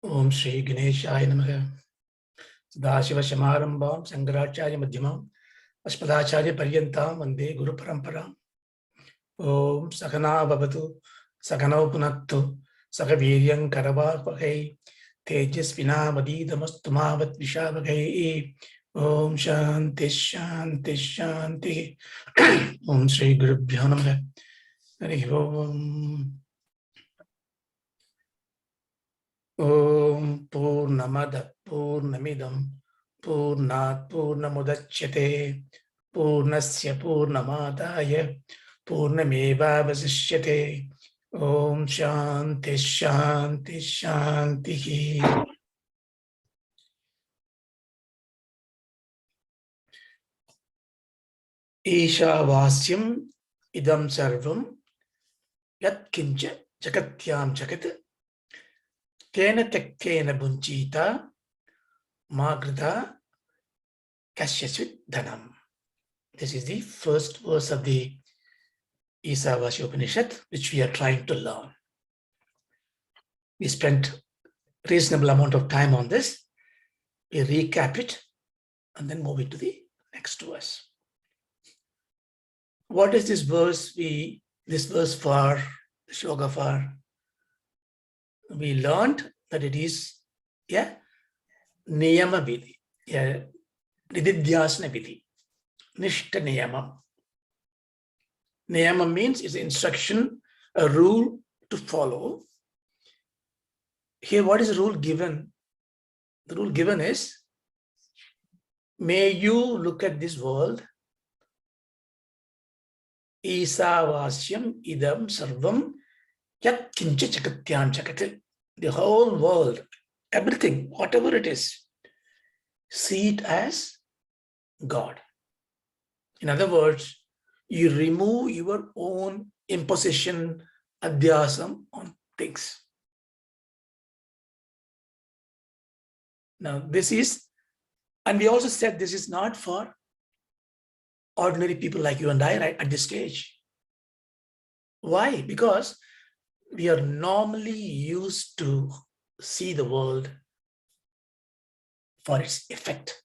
Om Shri Ganeshaya Namaha. Sadashiva Samarambam Sankaracharya Madhyamam Asmadacharya Paryantam Vande Guru Paramparam. Om Sakana Bhavatu Sakano Punattu Sakaviryam Karavapahai Tejasvina Madidamastumavat Vishavahai. Om Shanti Shanti Shanti. Om Shri Gurubhyo Namaha. Hari Om. Om Purnamada Purnamidam Purnat Purnamudachyate Purnasya Purnamadaya Purnameva Vasishyate. Om Shanti Shanti Shanti. Isavasyam idam sarvam yat kincha jagatyam jagat kena tekkena bunchita magrita kasyasvit dhanam. This is the first verse of the Isavasya Upanishad, which we are trying to learn. We spent a reasonable amount of time on this. We recap it and then move into the next verse. What is this verse for, the shloka for? We learned that it is niyama vidhi, nididhyasana vidhi, nishta niyama. Niyama means it's an instruction, a rule to follow. Here, what is the rule given? The rule given is, may you look at this world, Isavasyam idam sarvam yat kincha jagatyam jagat. The whole world, everything, whatever it is, see it as God. In other words, you remove your own imposition, adhyasam on things. Now, this is, and we also said this is not for ordinary people like you and I, right, at this stage. Why? Because we are normally used to see the world for its effect.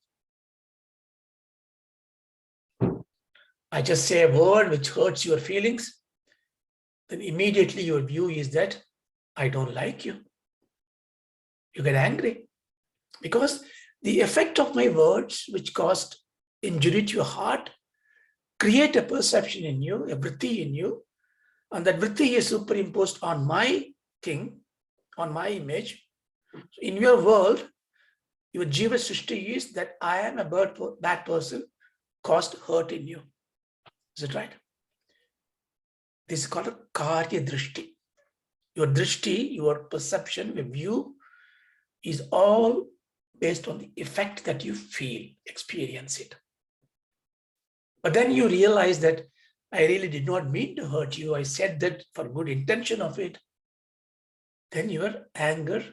I just say a word which hurts your feelings, then immediately your view is that I don't like you. You get angry because the effect of my words, which caused injury to your heart, create a perception in you, a vritti in you, and that vritti is superimposed on my thing, on my image. So in your world, your jiva srishti is that I am a bad person, caused hurt in you. Is it right? This is called a karya drishti. Your drishti, your perception, your view is all based on the effect that you feel, experience it. But then you realize that I really did not mean to hurt you. I said that for good intention of it. Then your anger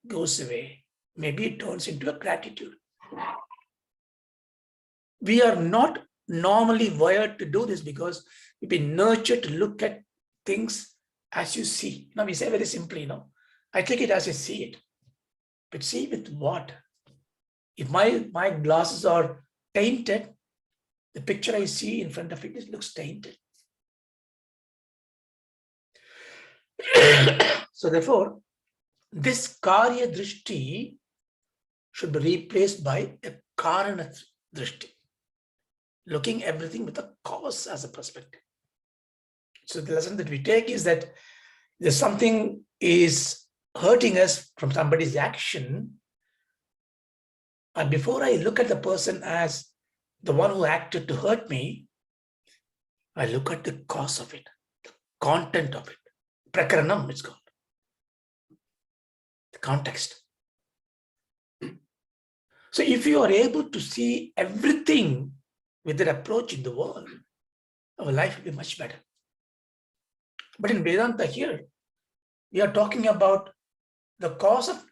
goes away. Maybe it turns into a gratitude. We are not normally wired to do this because we've been nurtured to look at things as you see. Now we say very simply, I take it as I see it. But see with what? If my glasses are tainted, the picture I see in front of it looks tainted. So therefore, this karya drishti should be replaced by a karana drishti, looking everything with a cause as a perspective. So the lesson that we take is that there's something is hurting us from somebody's action, and before I look at the person as the one who acted to hurt me, I look at the cause of it, the content of it. Prakaranam, it's called. The context. So if you are able to see everything with that approach in the world, our life will be much better. But in Vedanta here, we are talking about the cause of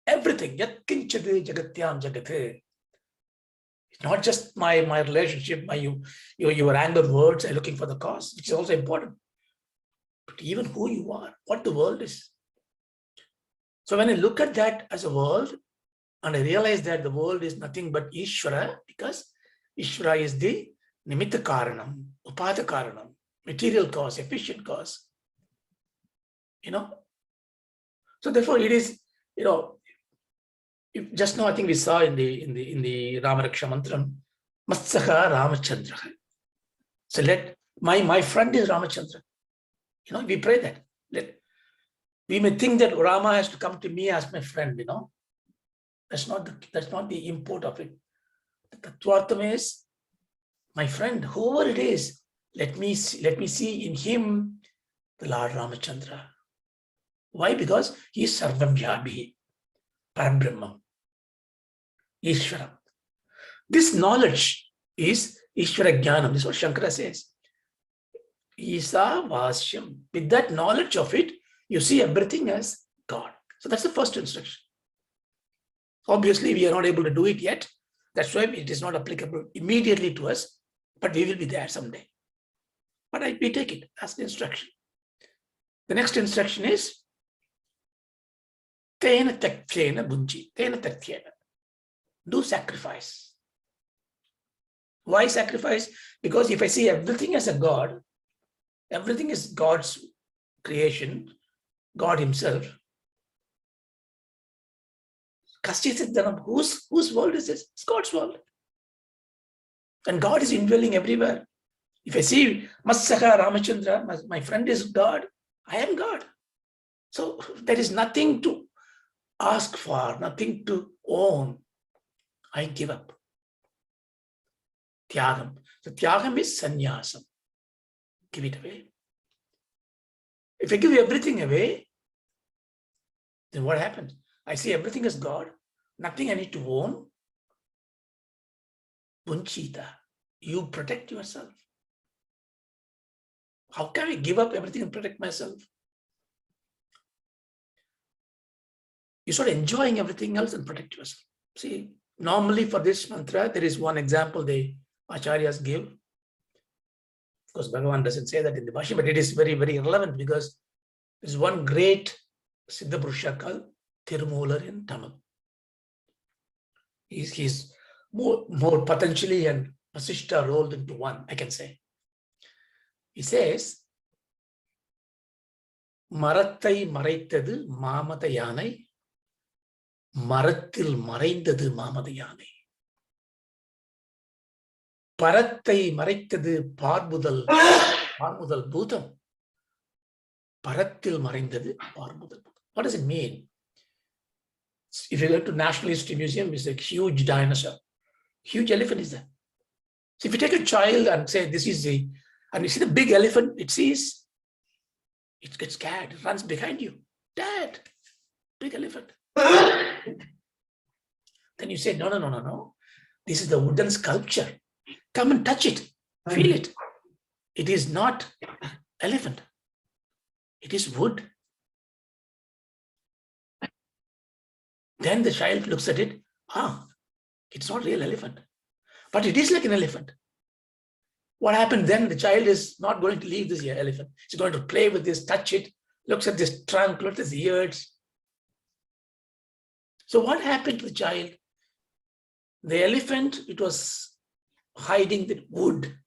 everything. Yat kinchate jagatyam jagate. It's not just my relationship, your anger words are looking for the cause, which is also important. But even who you are, what the world is. So when I look at that as a world, and I realize that the world is nothing but Ishvara, because Ishvara is the Nimitta Karanam, Upada Karanam, material cause, efficient cause. So therefore it is, just now I think we saw in the Ramaraksha Mantram, Matsaka Ramachandra. So let my friend is Ramachandra. We pray that. We may think that Rama has to come to me as my friend, That's not the import of it. The Tattvartham is my friend, whoever it is, let me see in him the Lord Ramachandra. Why? Because he is Sarvam Vyabhi, Parabrahma, Ishvara. This knowledge is Ishvara Jnanam. This is what Shankara says. Isavasyam. With that knowledge of it, you see everything as God. So that's the first instruction. Obviously, we are not able to do it yet. That's why it is not applicable immediately to us, but we will be there someday. But we take it as the instruction. The next instruction is Tena Taktena Bunji. Tena Taktena. Do sacrifice. Why sacrifice? Because if I see everything as a God, everything is God's creation, God himself. Whose world is this? It's God's world. And God is indwelling everywhere. If I see Matsaka Ramachandra, my friend is God, I am God. So there is nothing to ask for, nothing to own. I give up. Tyagam. So Tyagam is sannyasam. Give it away. If I give everything away, then what happens? I see everything as God, nothing I need to own. Bunchita, you protect yourself. How can I give up everything and protect myself? You start enjoying everything else and protect yourself. See, normally for this mantra, there is one example the acharyas give. Of course, Bhagavan doesn't say that in the Bhashya, but it is very, very relevant because there is one great Siddha Purusha called Tirumular in Tamil. He's more Patanjali and Vasishtha rolled into one, I can say. He says, Marattai maraitadu mamata yanai, Maratil maraindadu mamata yanai. Parattai maraitadu parmudal bhutam, Paratil maraindadu parmudal bhutam. What does it mean? If you go to National History Museum, it's a huge dinosaur. Huge elephant is there. So if you take a child and say, this is and you see the big elephant, it sees, it gets scared, it runs behind you. Dad, big elephant. Then you say, no. This is the wooden sculpture. Come and touch it, feel it. It is not elephant. It is wood. Then the child looks at it, it's not real elephant, but it is like an elephant. What happened then? The child is not going to leave this elephant. He's going to play with this, touch it, looks at this trunk, looks at the ears. So what happened to the child? The elephant, it was hiding the wood.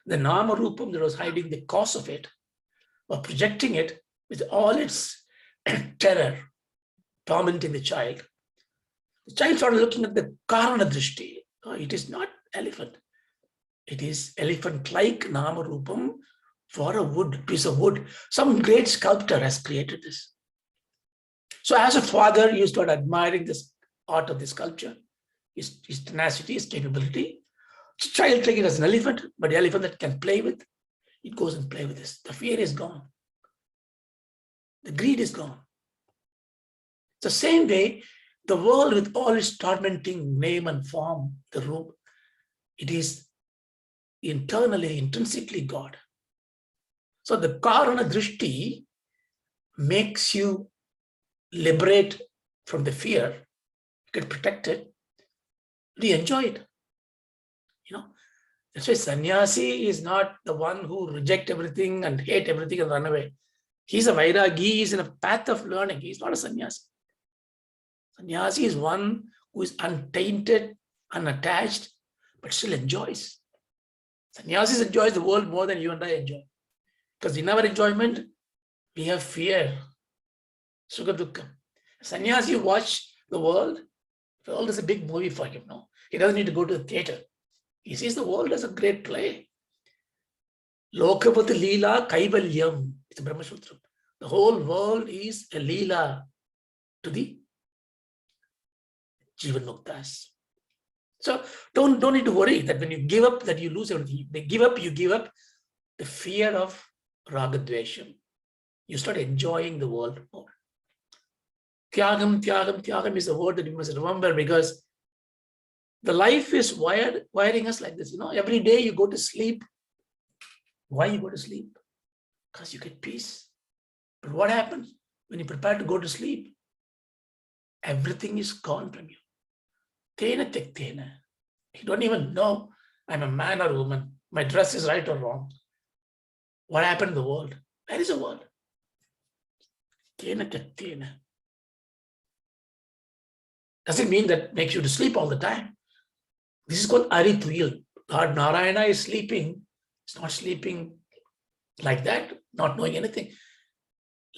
The Nama Rupam that was hiding the cause of it, or projecting it with all its terror, tormenting the child. The child started looking at the Karana Drishti. It is not elephant. It is elephant-like Nama Rupam for a piece of wood. Some great sculptor has created this. So as a father, you start admiring this art of the sculpture, his tenacity, his capability. The child take it as an elephant, but the elephant that can play with, it goes and play with this. The fear is gone. The greed is gone. The same way, the world with all its tormenting name and form, the room, it is internally, intrinsically God. So the Karana Drishti makes you liberate from the fear, get protected, you enjoy it. That's why sannyasi is not the one who reject everything and hate everything and run away. He's a vairagi, he's in a path of learning. He's not a sannyasi. Sannyasi is one who is untainted, unattached, but still enjoys. Sannyasis enjoys the world more than you and I enjoy. Because in our enjoyment, we have fear, sukha dukkha. Sannyasi watch the world is a big movie for him. No, he doesn't need to go to the theater. He sees the world as a great play. Lokapati Leela Kaivalyam. It's a Brahma Sutra. The whole world is a Leela to the Jivan Muktas. So don't need to worry that when you give up, that you lose everything. They give up, you give up the fear of Ragadvesham. You start enjoying the world more. Tyagam is a word that you must remember, because the life is wiring us like this. Every day you go to sleep. Why you go to sleep? Because you get peace. But what happens when you prepare to go to sleep? Everything is gone from you. Tena tektena. You don't even know I'm a man or a woman. My dress is right or wrong. What happened in the world? Where is the world? Tena tektena. Doesn't mean that makes you to sleep all the time. This is called Arituyil. Lord Narayana is sleeping. It's not sleeping like that, not knowing anything.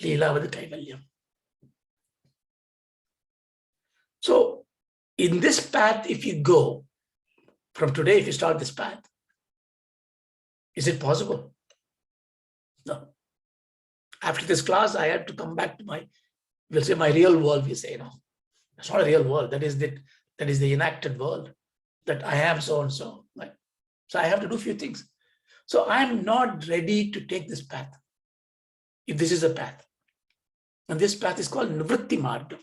Leela with Kaivalyam. So, in this path, if you go, from today, if you start this path, is it possible? No. After this class, I have to come back to we'll say my real world, we say, no. It's not a real world. That is the enacted world, that I am so and so. Right? So I have to do a few things. So I'm not ready to take this path, if this is a path. And this path is called Nivritti Marga.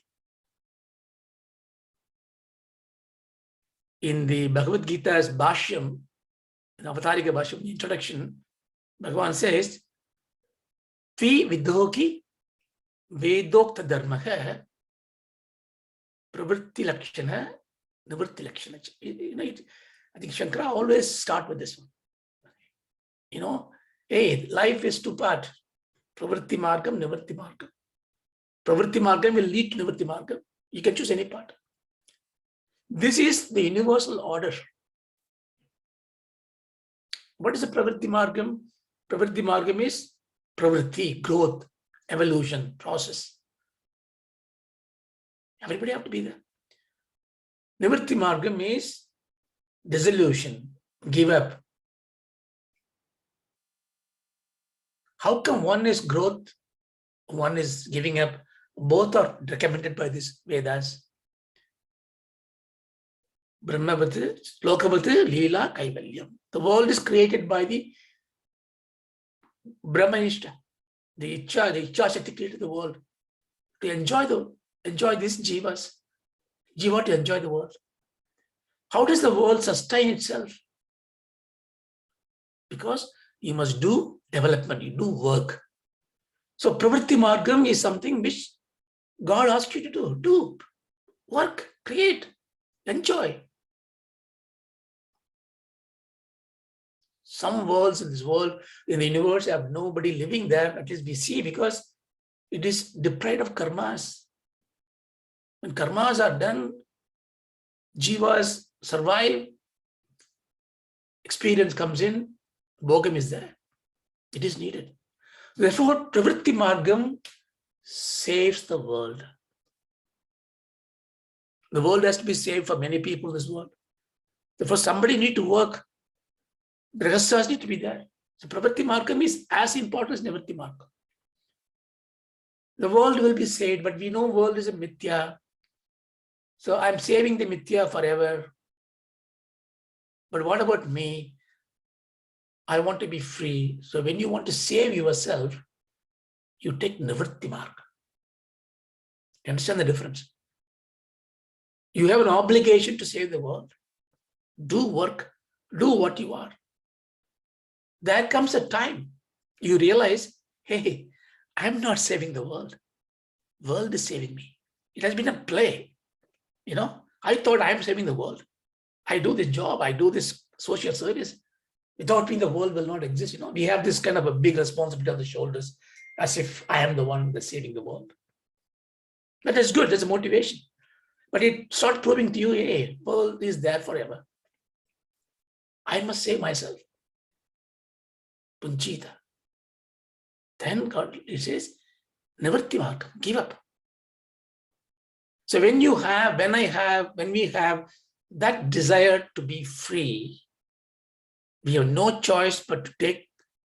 In the Bhagavad Gita's Bhashyam, in Avatarika Bhashyam, the introduction, Bhagavan says, Tvi vidhoki vedokta dharmaha pravritti lakshana nivritti lakshana. I think Shankara always start with this one. Hey, life is two parts. Pravritti margam, nivritti margam. Pravritti margam will lead to nivritti margam. You can choose any part. This is the universal order. What is a pravritti margam? Pravritti margam is pravritti, growth, evolution, process. Everybody have to be there. Nivritti margam is dissolution, give up. How come one is growth, one is giving up? Both are recommended by these Vedas. Brahmavati, Lokavati, Leela, Kaivalyam. The world is created by the Brahmanishta, the Icha Shakti created the world to enjoy these jivas. Jiva to enjoy the world. How does the world sustain itself? Because you must do development, you do work. So Pravritti Margam is something which God asks you to do. Do work, create, enjoy. Some worlds in this world, in the universe, have nobody living there, at least we see, because it is deprived of karmas. When karmas are done, jivas survive, experience comes in, bhogam is there. It is needed. Therefore, Pravritti Margam saves the world. The world has to be saved for many people in this world. Therefore, somebody need to work. Grihasthas need to be there. So Pravritti Margam is as important as Nivritti Margam. The world will be saved, but we know world is a mithya. So I'm saving the mithya forever. But what about me? I want to be free. So when you want to save yourself, you take Nivritti Marga. You understand the difference? You have an obligation to save the world. Do work. Do what you are. There comes a time you realize, hey, I'm not saving the world. World is saving me. It has been a play. I thought I'm saving the world. I do this job. I do this social service. Without me, the world will not exist. We have this kind of a big responsibility on the shoulders, as if I am the one that's saving the world. But that's good. That's a motivation. But it starts proving to you, hey, world is there forever. I must save myself. Punchita. Then God, it says, Nivartimargam, give up. So when we have that desire to be free, we have no choice but to take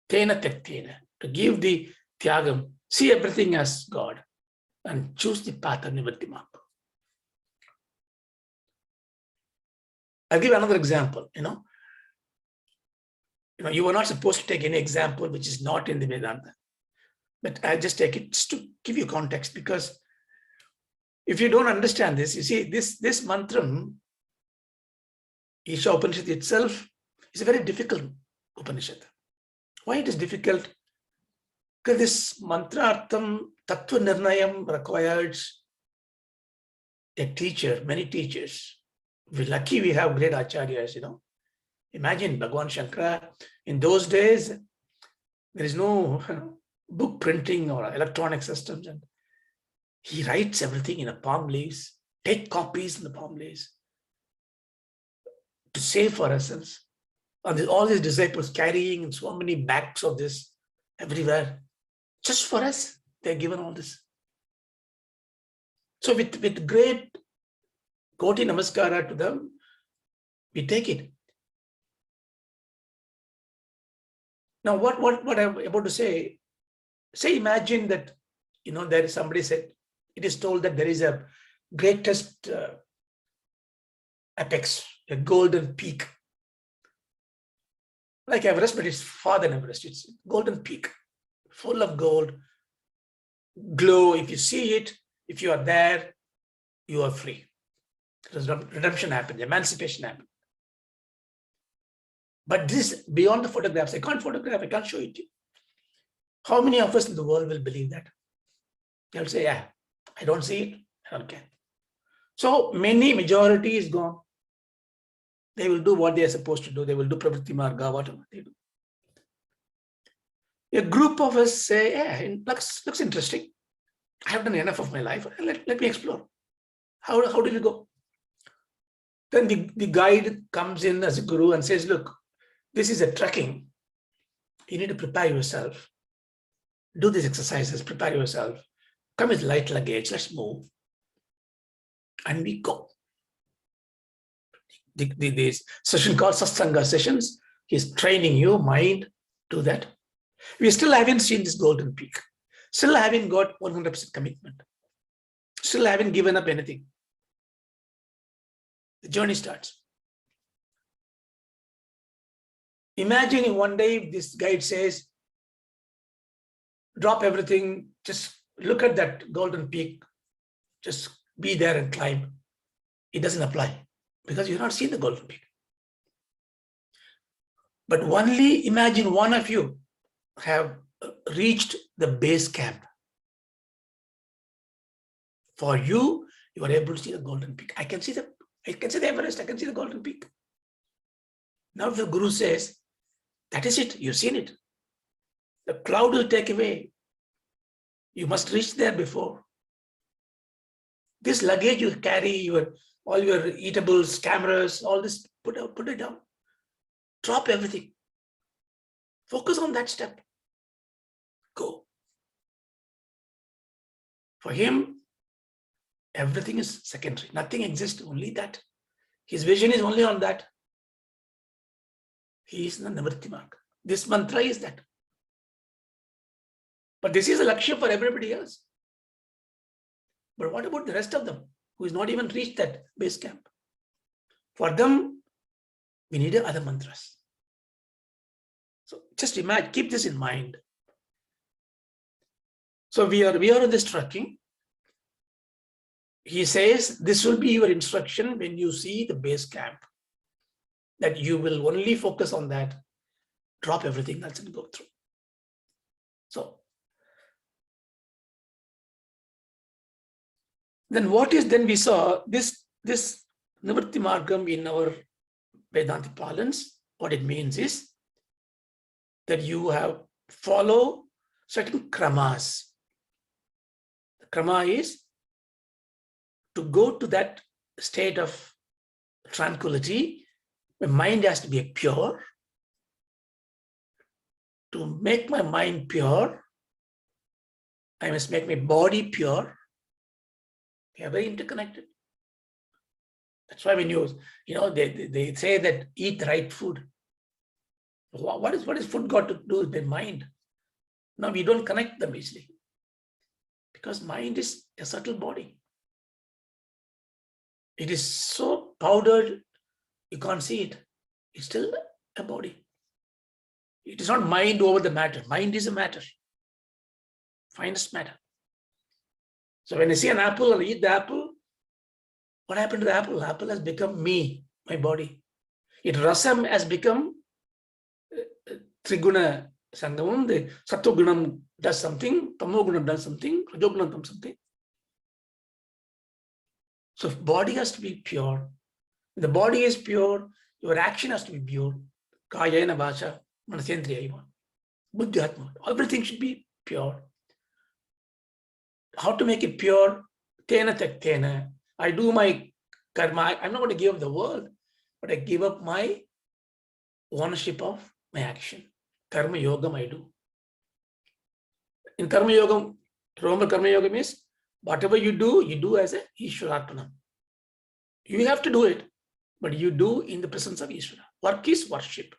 tena tektena, to give the tyagam, see everything as God, and choose the path of Nivartimargam. I'll give another example. You were not supposed to take any example which is not in the Vedanta, but I just take it just to give you context, because if you don't understand this, you see, this mantram, Isha Upanishad itself, is a very difficult Upanishad. Why it is difficult? Because this mantra artham, tattva nirnayam requires a teacher, many teachers. We're lucky we have great acharyas, Imagine Bhagavan Shankara, in those days, there is no book printing or electronic systems, and he writes everything in a palm leaves, take copies in the palm leaves to save for ourselves. And all his disciples carrying so many bags of this everywhere. Just for us, they're given all this. So with great koti namaskara to them, we take it. Now, what I'm about to say, imagine that, there is somebody said, it is told that there is a greatest apex, a golden peak. Like Everest, but it's far than Everest. It's golden peak, full of gold, glow. If you see it, if you are there, you are free. Redemption happens, emancipation happens. But this, beyond the photographs, I can't photograph, I can't show it to you. How many of us in the world will believe that? They'll say, yeah, I don't see it, I don't care. So majority is gone. They will do what they are supposed to do. They will do pravritti marga, whatever they do. A group of us say, yeah, it looks interesting. I have done enough of my life. Let me explore. How do we go? Then the guide comes in as a guru and says, look, this is a trekking. You need to prepare yourself. Do these exercises, prepare yourself. Come with light luggage, let's move. And we go. This session called Satsanga sessions, he's training your mind to that. We still haven't seen this golden peak. Still haven't got 100% commitment. Still haven't given up anything. The journey starts. Imagine one day this guide says, drop everything, just look at that golden peak, just be there and climb. It doesn't apply because you've not seen the golden peak. But only imagine one of you have reached the base camp. For you, you are able to see the golden peak. I can see the Everest, I can see the golden peak. Now if the guru says, that is it, you've seen it. The cloud will take away. You must reach there before. This luggage you carry, all your eatables, cameras, all this, put it down. Drop everything. Focus on that step. Go. For him, everything is secondary. Nothing exists, only that. His vision is only on that. He is the Nivritti Marg. This mantra is that. But this is a lakshya for everybody else. But what about the rest of them who is not even reached that base camp? For them, we need other mantras. So just imagine, keep this in mind. So we are on this trekking. He says, this will be your instruction when you see the base camp, that you will only focus on that, drop everything else and go through. So then then we saw this Nivritti Margam in our Vedanta parlance. What it means is that you have follow certain kramas. The krama is to go to that state of tranquility. My mind has to be pure. To make my mind pure, I must make my body pure. They are very interconnected. That's why when they say that eat the right food. What is food got to do with the mind? No, we don't connect them easily. Because mind is a subtle body. It is so powdered, you can't see it. It's still a body. It is not mind over the matter. Mind is a matter. Finest matter. So when I see an apple or eat the apple, what happened to the apple? Apple has become me, my body. It rasam has become triguna sangamam. The sattvagunam does something, tamogunam does something, rajogunam does something. So if body has to be pure, the body is pure, your action has to be pure. Kayena vacha, manasendriya, buddhyatma. Everything should be pure. How to make it pure? Tena tektena. I do my karma. I'm not going to give up the world, but I give up my ownership of my action. Karma yogam I do. In karma yogam, remember karma yoga means whatever you do as a Ishwararpanam. You have to do it, but you do in the presence of Ishvara. Work is worship.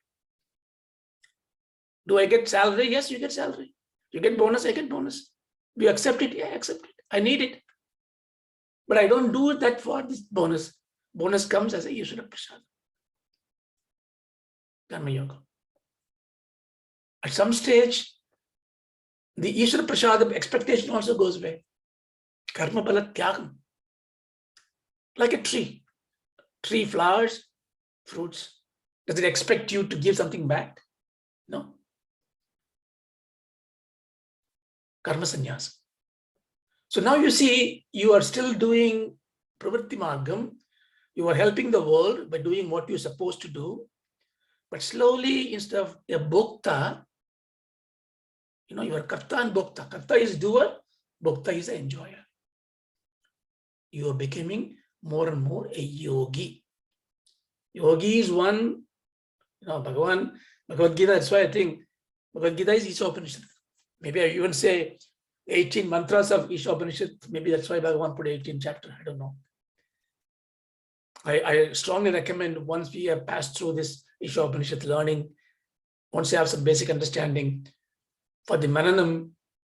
Do I get salary? Yes, you get salary. You get bonus, I get bonus. Do you accept it? Yeah, I accept it. I need it. But I don't do that for this bonus. Bonus comes as a Ishvara Prasad. Karma Yoga. At some stage, the Ishvara Prasad expectation also goes away. Karma Bala Tyagam. Like a tree. Tree flowers, fruits. Does it expect you to give something back? No. Karma sannyasa. So now you see, you are still doing pravritti margam. You are helping the world by doing what you're supposed to do. But slowly, instead of a bhokta, you are karta and bhokta. Karta is doer, bhokta is an enjoyer. You are becoming more and more a yogi. Yogi is one, Bhagavan, Bhagavad Gita, that's why I think Bhagavad Gita is Isopanishad. Maybe I even say 18 mantras of Isopanishad. Maybe that's why Bhagavan put 18 chapter. I don't know. I strongly recommend once we have passed through this Isopanishad learning, once you have some basic understanding, for the Mananam,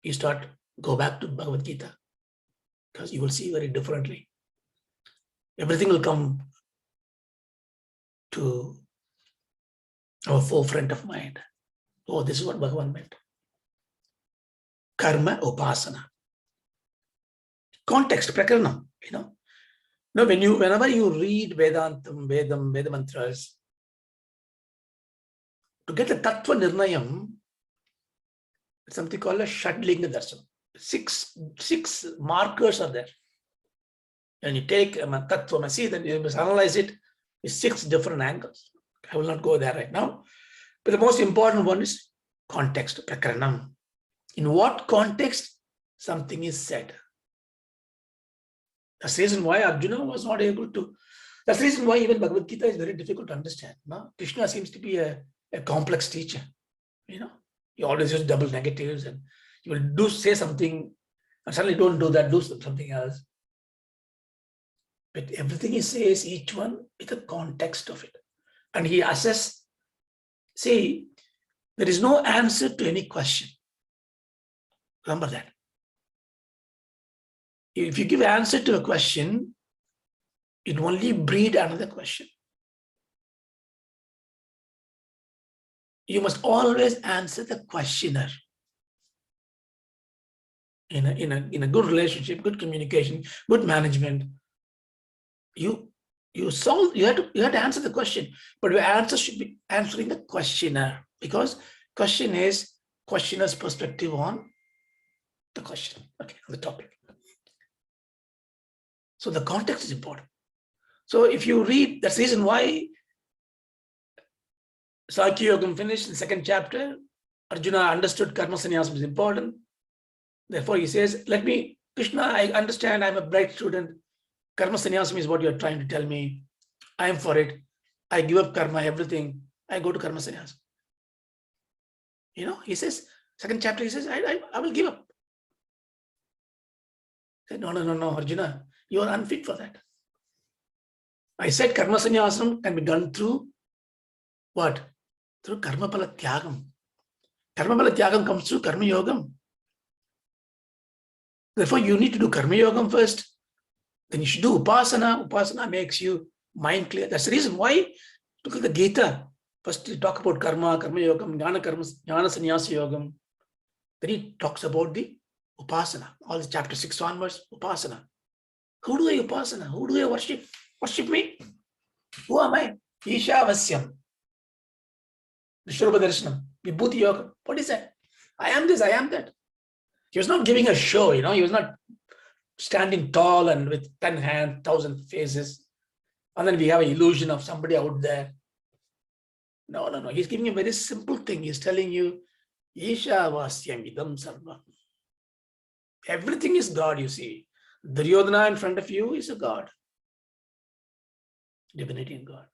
you go back to Bhagavad Gita, because you will see very differently. Everything will come to our forefront of mind. Oh, this is what Bhagavan meant. Karma upasana. Context, prakaranam, No, whenever you read Vedantam, Veda mantras, to get the Tattva Nirnayam, something called a Shadlinga Darsana. Six markers are there. And you take Tattva Masi, then you must analyze it with 6 different angles. I will not go there right now. But the most important one is context, prakaranam. In what context something is said. That's the reason why Arjuna was not able to. That's the reason why even Bhagavad Gita is very difficult to understand. No? Krishna seems to be a complex teacher. He always uses double negatives, and he will say something and suddenly don't do that, do something else. But everything he says, each one with the context of it. And he assesses, see, there is no answer to any question. Remember that. If you give an answer to a question, it only breed another question. You must always answer the questioner. In a good relationship, good communication, good management, you have to answer the question, but your answer should be answering the questioner, because question is questioner's perspective on the question, on the topic. So the context is important. So if you read, that's the reason why Sakya Yogam finished in the 2nd chapter. Arjuna understood karma sannyasa was important. Therefore, he says, Krishna, I understand I'm a bright student. Karma sannyasam is what you're trying to tell me. I am for it. I give up karma, everything. I go to karma sannyasam. He says, second chapter, he says, I will give up. I said, no, Arjuna, you are unfit for that. I said karma sannyasam can be done through what? Through karma pala tyagam. Karma pala tyagam comes through karma yogam. Therefore, you need to do karma yogam first. Then you should do upasana. Upasana makes you mind clear. That's the reason why, look at the Gita. First, you talk about karma, karma yogam, jnana sannyasa yogam. Then he talks about the upasana. All the chapter 6 onwards, upasana. Who do I upasana? Who do I worship? Worship me? Who am I? Isavasyam. Vishwrupā Darshanam. Vibhuti yoga. What is that? I am this, I am that. He was not giving a show, he was not standing tall and with 10 hands, 1,000 faces. And then we have an illusion of somebody out there. No. He's giving a very simple thing. He's telling you, Isavasyam idam sarvam. Everything is God, you see. Duryodhana in front of you is a God. Divinity in God.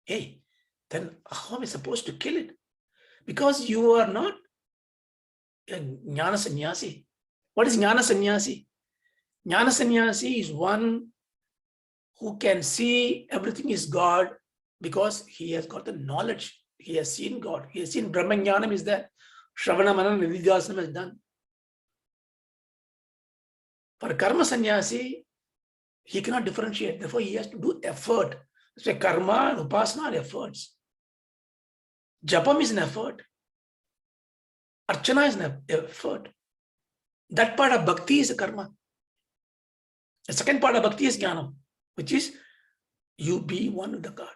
Hey, then how am I supposed to kill it? Because you are not a jnana sannyasi. What is jnana sannyasi? Jnana sannyasi is one who can see everything is God because he has got the knowledge. He has seen God. He has seen Brahma Jnanam is there. Shravana Manana Nididhyasana is done. For karma sannyasi, he cannot differentiate. Therefore, he has to do effort. So karma and upasana are efforts. Japam is an effort. Archana is an effort. That part of bhakti is a karma. The second part of bhakti is jnana, which is you be one with the God.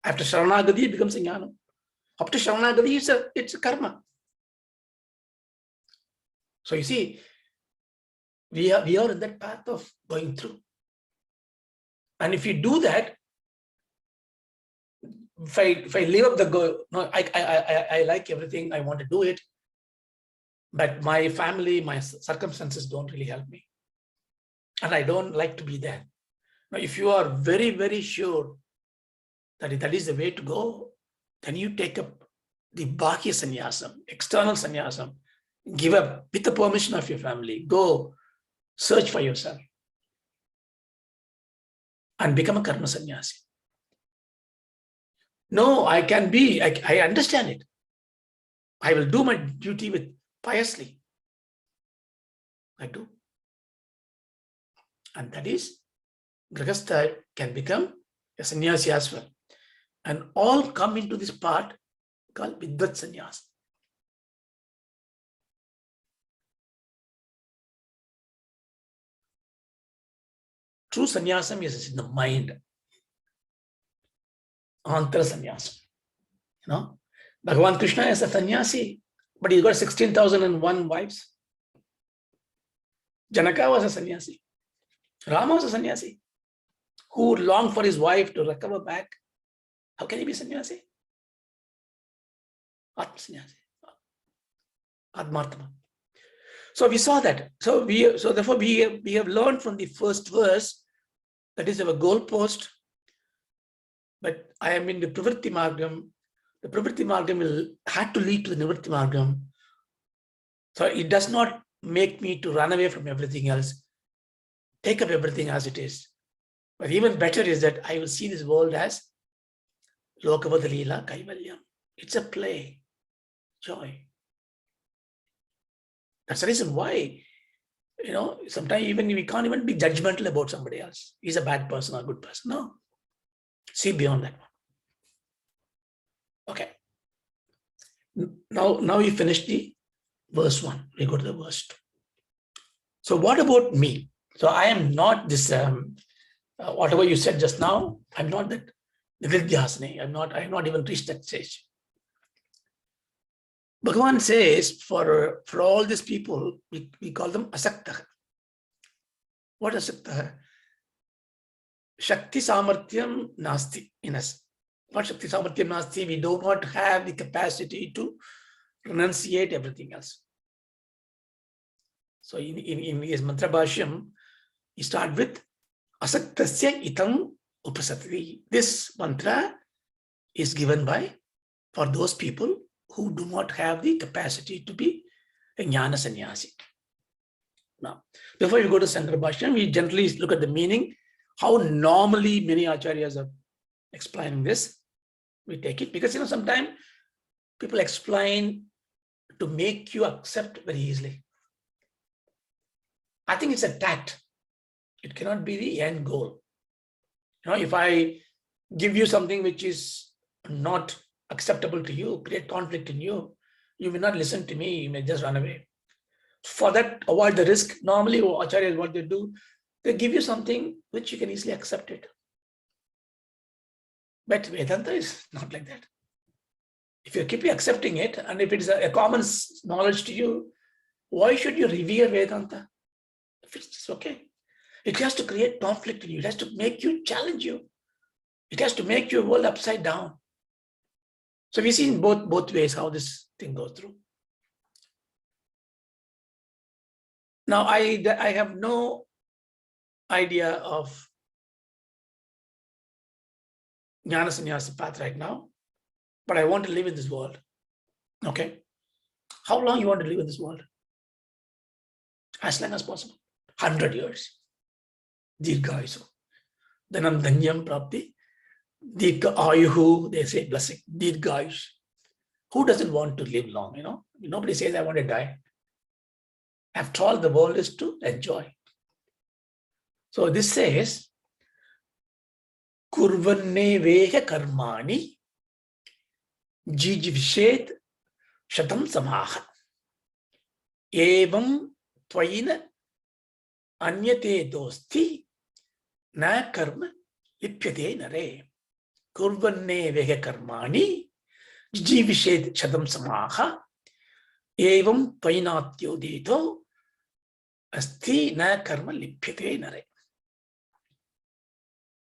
After Sharanagati, it becomes a jnana. Up to Sharanagati, it's a karma. So you see, we are in that path of going through. And if you do that, if I live up the goal, no, I like everything, I want to do it, but my family, my circumstances don't really help me. And I don't like to be there. Now, if you are very, very sure that that is the way to go, then you take up the Bhakya sannyasam, external sannyasam, give up with the permission of your family, go search for yourself and become a karma sannyasi. No, I understand it. I will do my duty with piously. I do. And that is, Grihastha can become a sannyasi as well. And all come into this part called Vidvat sannyas. True sannyasam is in the mind. Antara sannyasam. Bhagavan Krishna is a sannyasi, but he's got 16,001 wives. Janaka was a sannyasi. Rama was a sannyasi who longed for his wife to recover back. How can he be sannyasi? Atma sannyasi. Atmartama. So we saw that. So therefore we have learned from the first verse that is our goalpost. But I am in the Pravritti Margam. The Pravritti Margam had to lead to the Nivritti Margam. So it does not make me to run away from everything else. Take up everything as it is. But even better is that I will see this world as Lokavada Leela Kaivalyam. It's a play, joy. That's the reason why, sometimes even we can't even be judgmental about somebody else. He's a bad person or a good person. No. See beyond that one. Okay. Now we finished the verse 1. We go to the verse 2. So what about me? So I am not this, whatever you said just now, I'm not that Nividhyasani. I have not even reached that stage. Bhagavan says, for all these people, we call them asakta. What asakta? Shakti samarthyam nasti in us. What Shakti samarthyam nasti? We do not have the capacity to renunciate everything else. So in his mantra bhashyam, he starts with Asaktasya itam upasati. This mantra is given for those people who do not have the capacity to be a jnana sannyasi. Now, before we go to Sankara Bhashyan, we generally look at the meaning, how normally many acharyas are explaining this. We take it because sometimes people explain to make you accept very easily. I think it's a tact. It cannot be the end goal. If I give you something which is not acceptable to you, create conflict in you, you will not listen to me, you may just run away. For that, avoid the risk. Normally, acharyas, what they do, they give you something which you can easily accept it. But Vedanta is not like that. If you keep accepting it, and if it is a common knowledge to you, why should you revere Vedanta? If it's just okay. It has to create conflict in you. It has to make you challenge you. It has to make your world upside down. So we see in both ways how this thing goes through. Now, I have no idea of jnana sannyasa path right now, but I want to live in this world. Okay? How long you want to live in this world? As long as possible. 100 years. Dirgha iso. Dhanam dhanyam prapti. Dirgha ayuhu, they say blessing. Dirgha ayush. Who doesn't want to live long? Nobody says, I want to die. After all, the world is to enjoy. So this says, kurvanne veha karmani jijivishet shatam samaha evam tvaina anyate dosti na karma lipyate nare. Kurvanne veha karmani jijivishet shatam samaha evam tvainatyo dito asti na karma lipyate nare.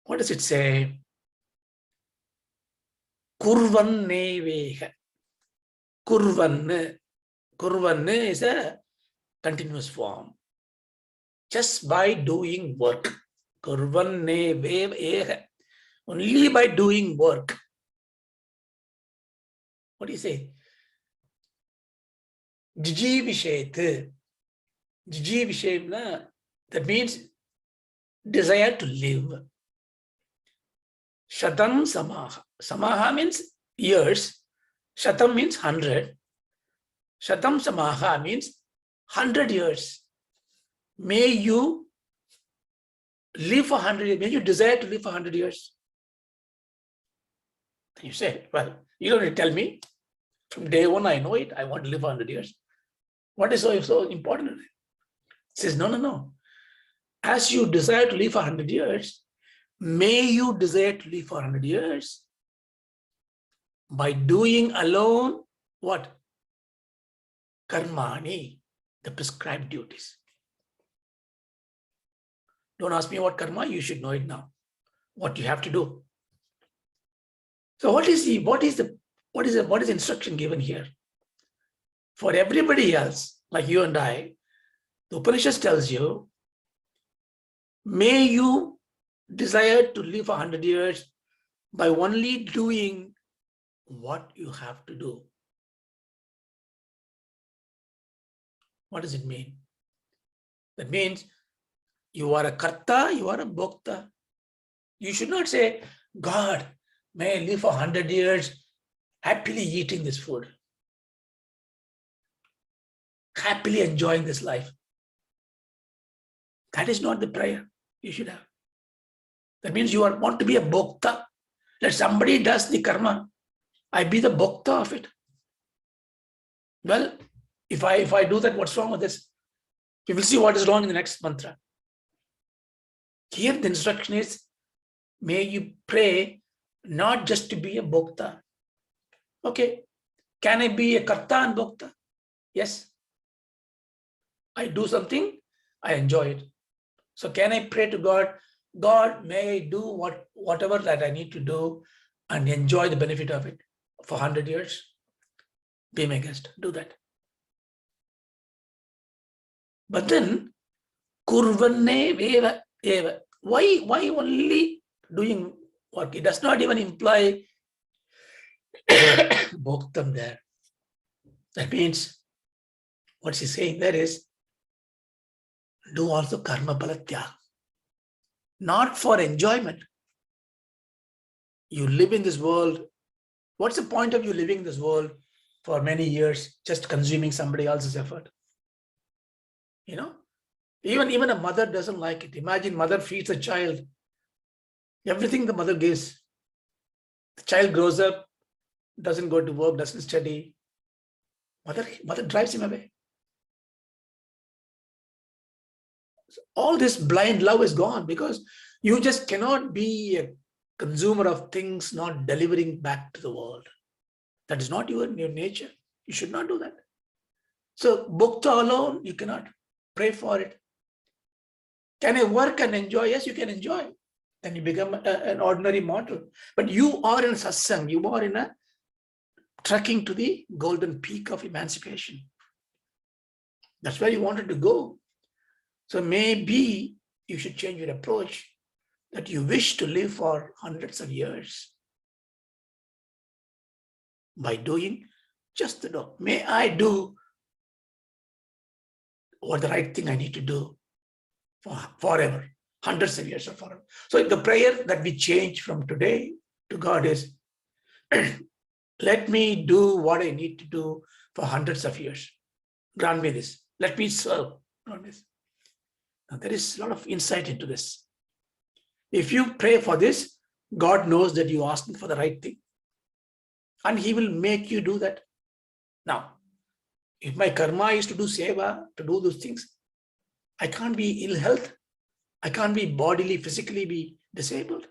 What does it say? Kurvanne veha. Kurvanne. Kurvanne is a continuous form. Just by doing work. Kurvanne veha. Only by doing work. What do you say? Jijivishet. Jijivishet, that means desire to live. Shatam samaha. Samaha means years. Shatam means 100. Shatam samaha means 100 years. May you live for 100 years. May you desire to live for 100 years. Then you say, well, you don't need to tell me. From day one, I know it. I want to live for 100 years. What is so important? It says, no. As you desire to live for 100 years, may you desire to live for 100 years by doing alone what? Karmani, the prescribed duties. Don't ask me what karma, you should know it now. What you have to do. So what is the instruction given here? For everybody else, like you and I, the Upanishad tells you, may you desire to live for 100 years by only doing what you have to do. What does it mean? That means you are a karta, you are a bhokta. You should not say, God, may I live for 100 years happily eating this food, happily enjoying this life. That is not the prayer you should have. That means you want to be a bhokta. Let somebody does the karma. I be the bhokta of it. Well, if I do that, what's wrong with this? We will see what is wrong in the next mantra. Here the instruction is, may you pray not just to be a bhokta. Okay, can I be a karta and bhokta? Yes. I do something, I enjoy it. So can I pray to God, God, may I do whatever that I need to do and enjoy the benefit of it for 100 years? Be my guest, do that. But then, kurvanne eva. Why only doing work? It does not even imply bhoktam there. That means what she's saying there is do also karma balatya, not for enjoyment. You live in this world. What's the point of you living in this world for many years just consuming somebody else's effort? You know, even a mother doesn't like it. Imagine mother feeds a child. Everything the mother gives. The child grows up, doesn't go to work, doesn't study. Mother drives him away. All this blind love is gone because you just cannot be a consumer of things not delivering back to the world. That is not your nature. You should not do that. So bhukta alone, you cannot pray for it. Can I work and enjoy? Yes, you can enjoy. Then you become an ordinary mortal. But you are in satsang. You are in a trekking to the golden peak of emancipation. That's where you wanted to go. So maybe you should change your approach that you wish to live for hundreds of years by doing just the do. May I do what the right thing I need to do for forever, hundreds of years or forever. So the prayer that we change from today to God is, let me do what I need to do for hundreds of years. Grant me this. Let me serve. Grant this. Now, there is a lot of insight into this. If you pray for this, God knows that you're asking for the right thing. And he will make you do that. Now, if my karma is to do seva, to do those things, I can't be ill health. I can't be bodily, physically be disabled.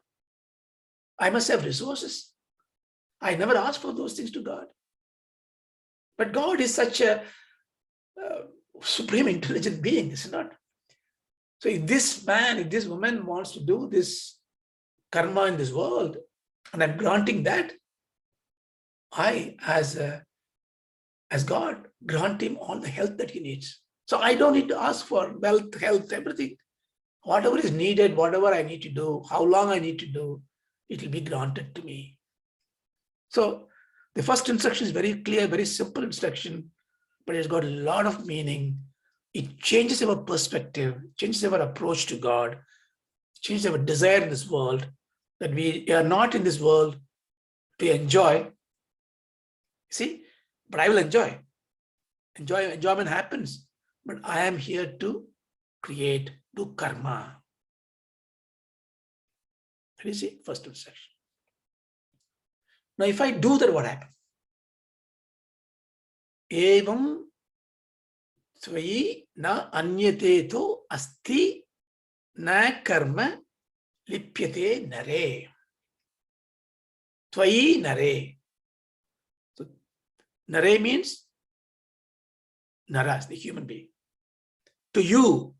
I must have resources. I never asked for those things to God. But God is such a supreme intelligent being, is it not? So if this man, if this woman wants to do this karma in this world, and I'm granting that, I, as God, grant him all the health that he needs. So I don't need to ask for wealth, health, everything. Whatever is needed, whatever I need to do, how long I need to do, it will be granted to me. So the first instruction is very clear, very simple instruction, but it's got a lot of meaning. It changes our perspective, changes our approach to God, changes our desire in this world, that we are not in this world to enjoy. See, but I will enjoy. Enjoyment happens, but I am here to create, do karma. That is the first instruction. Now, if I do that, what happens? Evam swayi na anyate to asti na karma lipyate nare. Twayi nare. So, nare means naras, the human being. To you,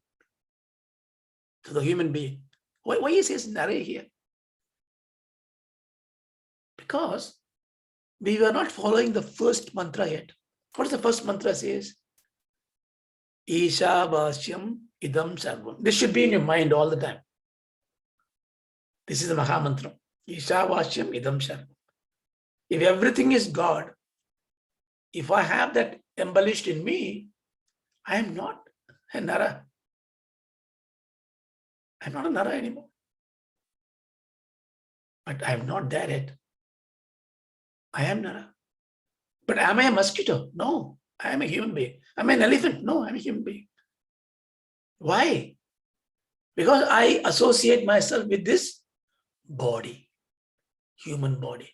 to the human being. Why he says nare here? Because we were not following the first mantra yet. What does the first mantra says? Isavasyam idam sarvam. This should be in your mind all the time. This is the Maha Mantra. Isavasyam idam sarvam. If everything is God, if I have that embellished in me, I am not a Nara. I'm not a Nara anymore. But I am not there yet. I am Nara. But am I a mosquito? No, I am a human being. Am I an elephant? No, I'm a human being. Why? Because I associate myself with this body, human body.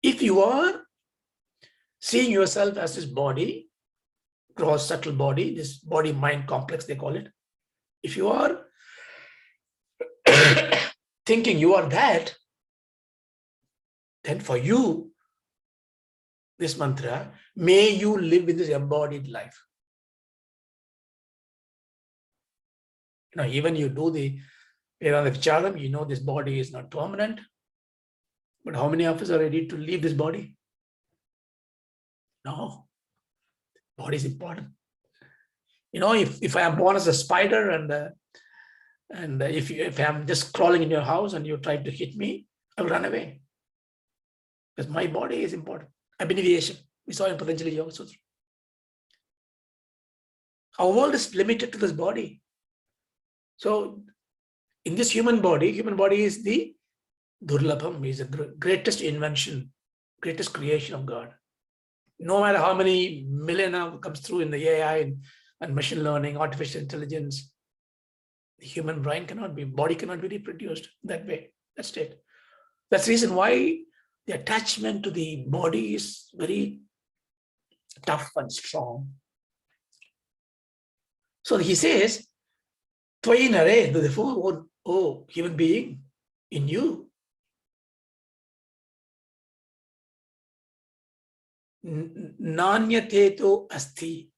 If you are seeing yourself as this body, gross subtle body, this body-mind complex, they call it. If you are thinking you are that, then for you, this mantra, may you live in this embodied life. You know, even you do the Vedanta Vicharam, you know this body is not permanent. But how many of us are ready to leave this body? No. Body is important. if I am born as a spider and if I'm just crawling in your house and you try to hit me, I will run away. Because my body is important. Abhinivation. We saw in Patanjali Yoga Sutra. Our world is limited to this body. So in this human body is the Durlabham, is the greatest invention, greatest creation of God. No matter how many millennia comes through in the AI and machine learning, artificial intelligence, the human body cannot be reproduced that way. That's it. That's the reason why the attachment to the body is very tough and strong. So he says, Twainare, therefore, oh, human being, in you, Nanyateto asti.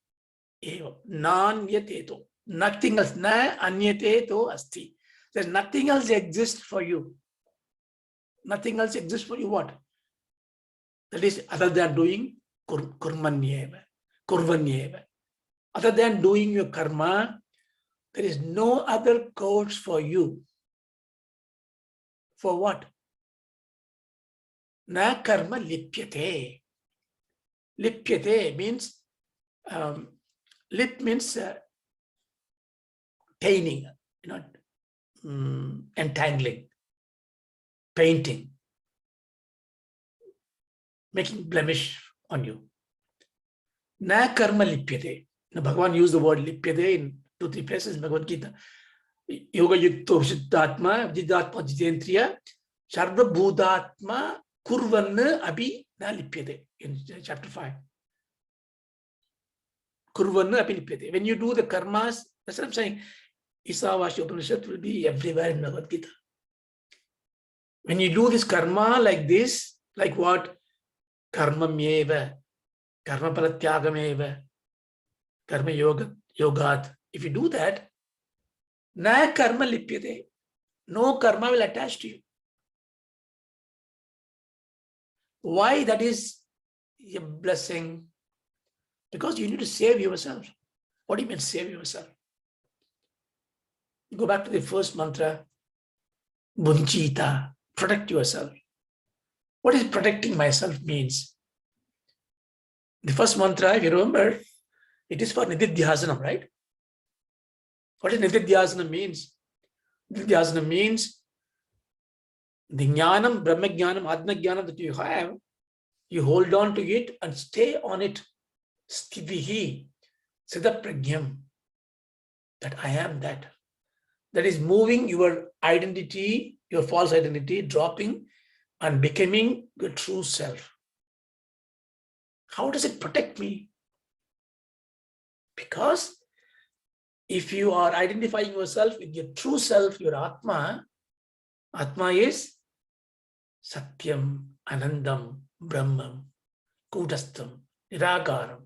Nanyateto. Nothing else. Na anyateto asti. There's nothing else exists for you. Nothing else exists for you. What? That is, other than doing kurmanyeva, kurvanyeva. Other than doing your karma, there is no other course for you. For what? Na karma lipyate. Lipyate means, lip means taining, entangling, painting, making blemish on you. Na karma lipyate. Now, Bhagavan used the word lipyate in 2-3 places in Bhagavad Gita. Yoga yukto siddhatma, jidhatma jitendriya, sarva bhudatma kurvanna abhi na lipyate in chapter 5. Kurvanna abhi lipyate. When you do the karmas, that's what I'm saying. Isavasya Upanishad will be everywhere in Bhagavad Gita. When you do this karma like this, like what? Karma myeva, karma palatyagameva, karma yogat. If you do that, na karma lipyate. No karma will attach to you. Why that is a blessing? Because you need to save yourself. What do you mean save yourself? Go back to the first mantra, Bunchita, protect yourself. What is protecting myself means? The first mantra, if you remember, it is for Nididhyasana, right? What does Nididhyasana means? Nididhyasana means the jnanam, brahma jnanam, atma jnanam that you have, you hold on to it and stay on it. Stitihi, siddhapragyam, that I am that. That is moving your identity, your false identity, dropping and becoming your true self. How does it protect me? Because if you are identifying yourself with your true self, your Atma, Atma is Satyam, Anandam, Brahmam, Kudastam, Niragaram,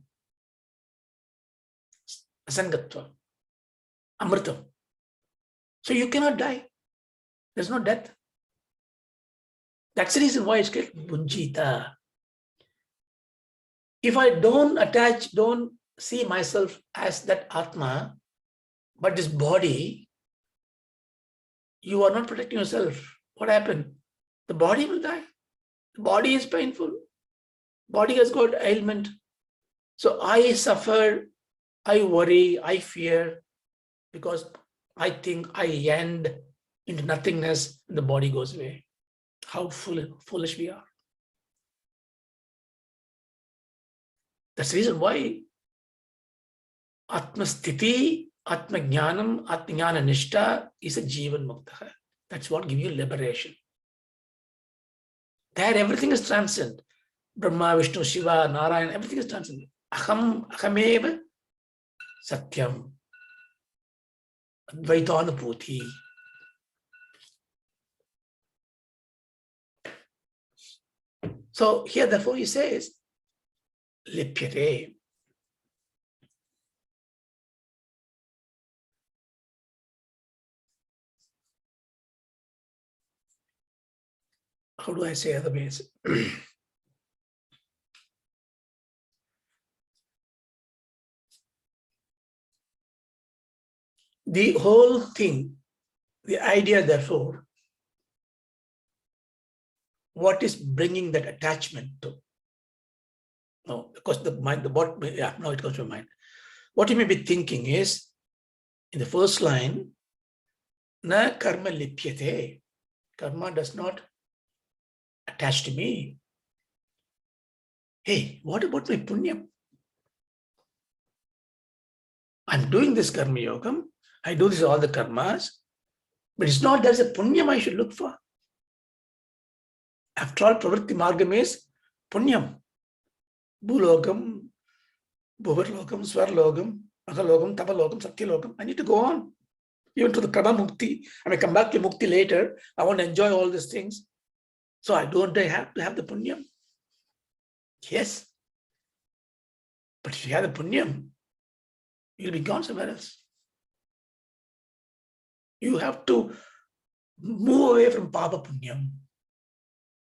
Asangatvam, Amritam. So you cannot die. There's no death. That's the reason why it's called Bunjita. If I don't attach, don't see myself as that Atma, but this body, you are not protecting yourself. What happened? The body will die. The body is painful. Body has got ailment. So I suffer, I worry, I fear, because I think I end into nothingness and the body goes away. How foolish we are. That's the reason why Atma Sthiti, Atma Jnanam, Atma Jnana Nishta is a Jivan Mukta. That's what gives you liberation. There everything is transcendent. Brahma, Vishnu, Shiva, Narayana, everything is transcendent. Ahameva Satyam. Advaitanupoti. So here, therefore, he says, Lipyate. How do I say other ways? The whole thing, the idea, therefore, what is bringing that attachment to? No, because the mind, now it comes to mind. What you may be thinking is, in the first line, na karma lipyate. Karma does not attach to me. Hey, what about my punyam? I'm doing this karma yogam. I do this all the karmas, but it's not there's a punyam I should look for. After all, pravritti margam is punyam. Bhulokam, bhuvarlokam, swarlokam, mahalokam, tapalokam, satyalokam. I need to go on. Even to the karma mukti. I may come back to mukti later. I want to enjoy all these things. So I have to have the punyam. Yes. But if you have the punyam, you'll be gone somewhere else. You have to move away from papa punyam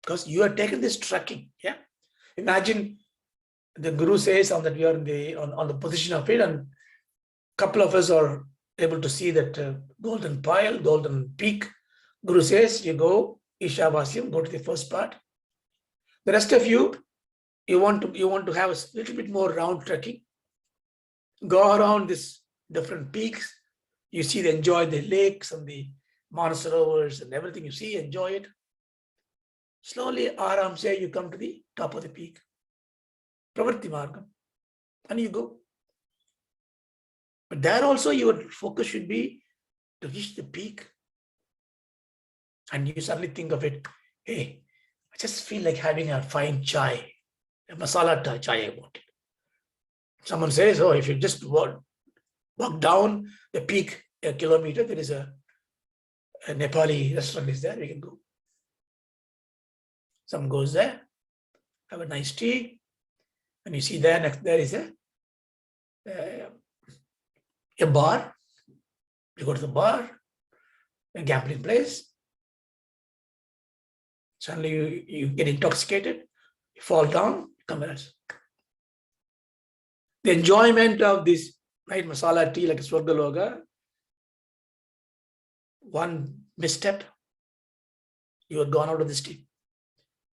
because you are taking this trekking. Yeah. Imagine the guru says that we are in on the position of it, and a couple of us are able to see that golden pile, golden peak. Guru says, you go Isavasya, go to the first part. The rest of you want to have a little bit more round trekking. Go around these different peaks. You see, enjoy the lakes and the Manasarovars and everything you see, enjoy it. Slowly, aram say, you come to the top of the peak. Pravritti margam. And you go. But there also your focus should be to reach the peak. And you suddenly think of it, hey, I just feel like having a fine chai, a masala chai I want it. Someone says, oh, if you just walk down the peak a kilometer, there is a Nepali restaurant is there, we can go. Someone goes there, have a nice tea, and you see there next there is a bar. You go to the bar, a gambling place. Suddenly you get intoxicated, you fall down, come else. The enjoyment of this right masala tea like a Swargaloga, one misstep, you are gone out of this tea.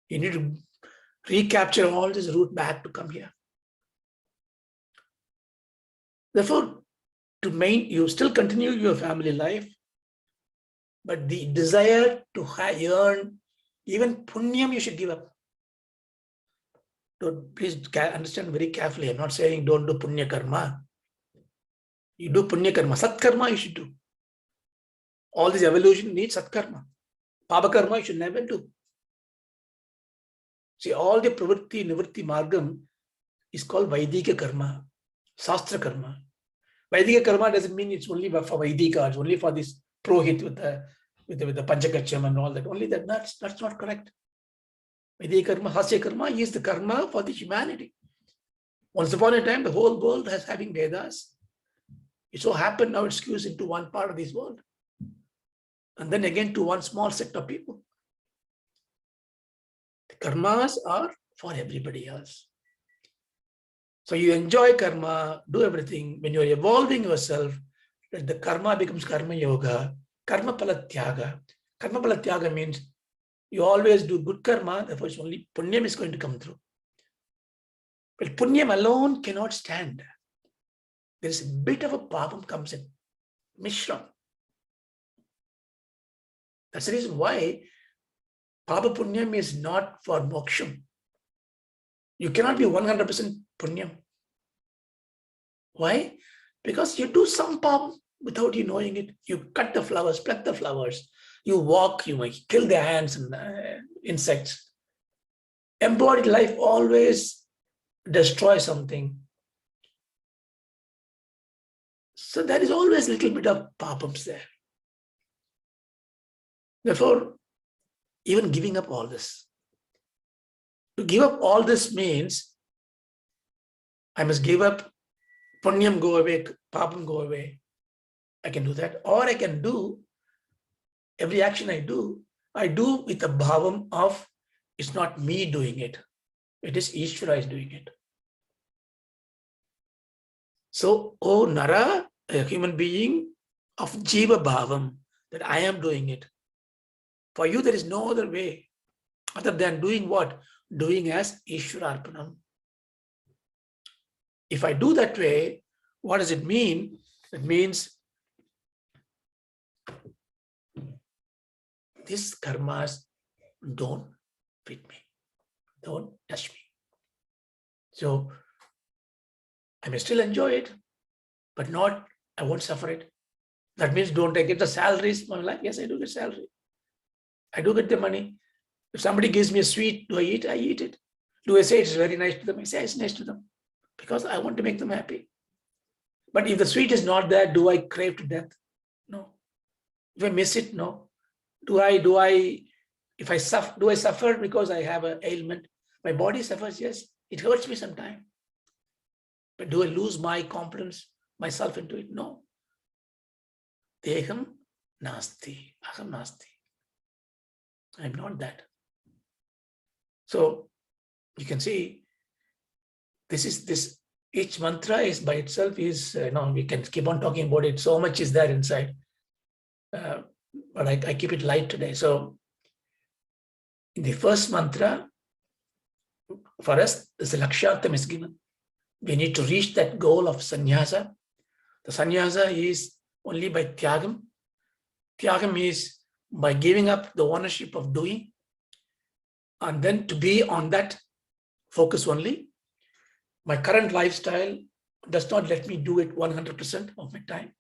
You need to recapture all this route back to come here. Therefore, you still continue your family life, but the desire to earn even punyam you should give up. Please understand very carefully. I'm not saying don't do punya karma. You do punya karma. Sat karma you should do. All this evolution needs sat karma. Papa karma you should never do. See, all the pravritti, nivritti margam is called Vaidika karma, Shastra karma. Vaidika karma doesn't mean it's only for Vaidika, it's only for this prohit with the Panchakacham and all that. Only that's not correct. Vaidika karma, Hasya karma is the karma for the humanity. Once upon a time, the whole world has having Vedas. It so happened now it's skews into one part of this world. And then again to one small sect of people. The karmas are for everybody else. So you enjoy karma, do everything. When you are evolving yourself, the karma becomes karma yoga, karma palatyaga. Karma palatyaga means you always do good karma, therefore it's only punyam is going to come through. But punyam alone cannot stand. There is a bit of a papam comes in, mishram. That's the reason why papa punyam is not for moksham. You cannot be 100% punyam. Why? Because you do some papam without you knowing it. You cut the flowers, pluck the flowers. You walk, you might kill the ants and insects. Embodied life always destroys something. So there is always a little bit of papams there. Therefore, even giving up all this. To give up all this means I must give up punyam go away, papam go away. I can do that. Or I can do, every action I do with a bhavam of it's not me doing it. It is Ishvara is doing it. So, oh Nara, a human being, of Jiva Bhavam, that I am doing it. For you, there is no other way other than doing what? Doing as Ishwararpanam. If I do that way, what does it mean? It means these karmas don't fit me, don't touch me. So I may still enjoy it, but not, I won't suffer it. That means don't I get the salaries from my life? Yes, I do get salary. I do get the money. If somebody gives me a sweet, do I eat? I eat it. Do I say it's very nice to them? I say it's nice to them because I want to make them happy. But if the sweet is not there, do I crave to death? No. If I miss it, no. Do I suffer because I have an ailment? My body suffers, yes. It hurts me sometimes. But do I lose my confidence, myself into it? No. Deham nasti, aham nasti. I'm not that. So you can see each mantra is by itself is, we can keep on talking about it. So much is there inside. But I keep it light today. So in the first mantra, for us, the Lakshatam is given. We need to reach that goal of sannyasa. The sannyasa is only by tyagam. Tyagam is by giving up the ownership of doing, and then to be on that focus only. My current lifestyle does not let me do it 100% of my time.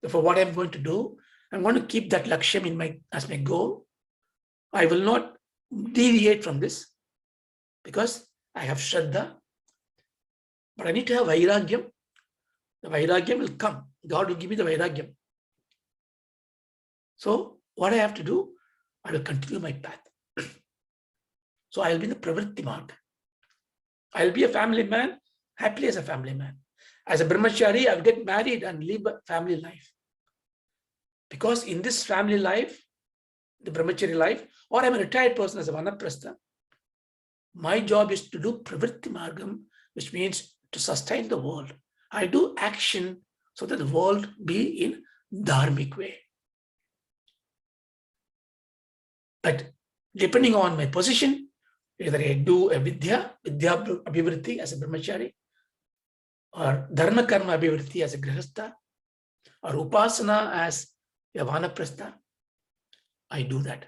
Therefore, what I'm going to do, I'm going to keep that laksham as my goal. I will not deviate from this because I have Shraddha. But I need to have Vairagyam. The Vairagyam will come. God will give me the Vairagyam. So what I have to do, I will continue my path. So I will be in the Pravritti Marg. I will be a family man, happily as a family man. As a Brahmachari, I will get married and live a family life. Because in this family life, the Brahmachari life, or I'm a retired person as a Vanaprastha, my job is to do Pravritti Margam, which means to sustain the world. I do action so that the world be in dharmic way. But depending on my position, whether I do a Vidya Abhivritti as a Brahmachari, or Dharma Karma Abhivritti as a Grihastha, or Upasana as a Vanaprastha, I do that.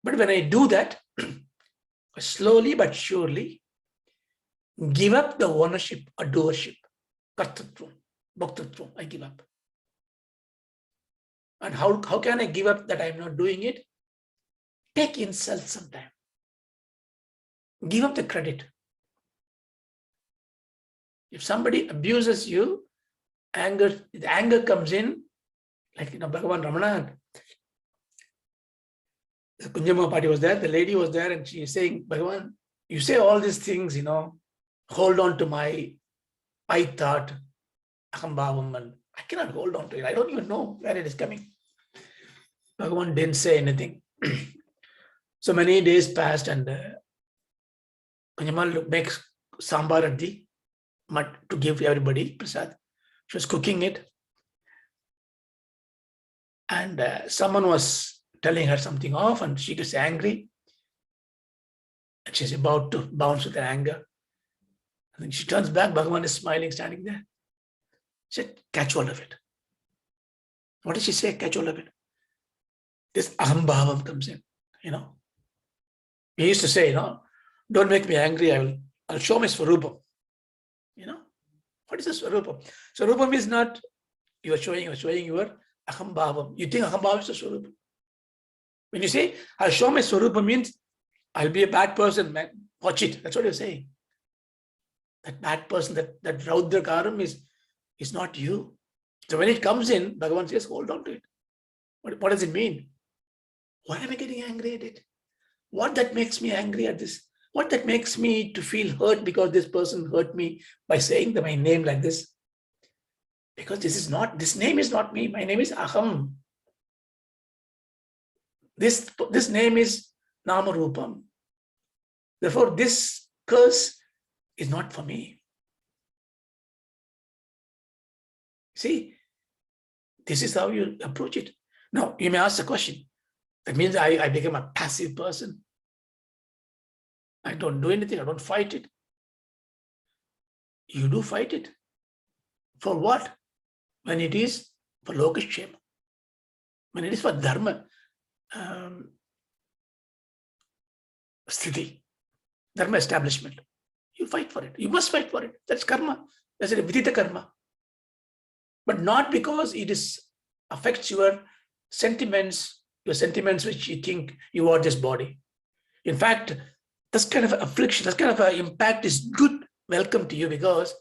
But when I do that, slowly but surely, give up the ownership or doership, kartatvam, bhaktatvam, I give up. And how can I give up that I'm not doing it? Take insult sometime. Give up the credit. If somebody abuses you, anger comes in, like Bhagavan Ramana, the Kunjama party was there, the lady was there, and she is saying, Bhagavan, you say all these things, hold on to my I thought, aham bhavam, and I cannot hold on to it. I don't even know where it is coming. Bhagavan didn't say anything. So many days passed, and Kunjama makes sambar at the mud to give everybody prasad. She was cooking it, and someone was telling her something off, and she gets angry, and she's about to bounce with her anger. And then she turns back, Bhagavan is smiling, standing there. She said, catch hold of it. What did she say? Catch hold of it. This aham bhavam comes in, We used to say, don't make me angry, I'll show my swarupam. What is a swarupam? Swarupam is not you're showing your aham bhavam. You think aham bhavam is a swarupam. When you say, I'll show my swarupam means I'll be a bad person, man. Watch it. That's what you're saying. That bad person, that Raudra Karam is not you. So when it comes in, Bhagavan says, hold on to it. What does it mean? Why am I getting angry at it? What that makes me angry at this? What that makes me to feel hurt because this person hurt me by saying my name like this? Because this name is not me. My name is Aham. This name is Nama Rupam. Therefore, this curse is not for me. See, This is how you approach it. Now, you may ask the question, that means I become a passive person. I don't do anything, I don't fight it. You do fight it. For what? When it is for Lokashema, when it is for Dharma, sthiti, Dharma establishment, you fight for it. You must fight for it. That's karma. That's a vidita karma. But not because it is affects your sentiments which you think you are this body. In fact, this kind of affliction, this kind of impact is good, welcome to you, because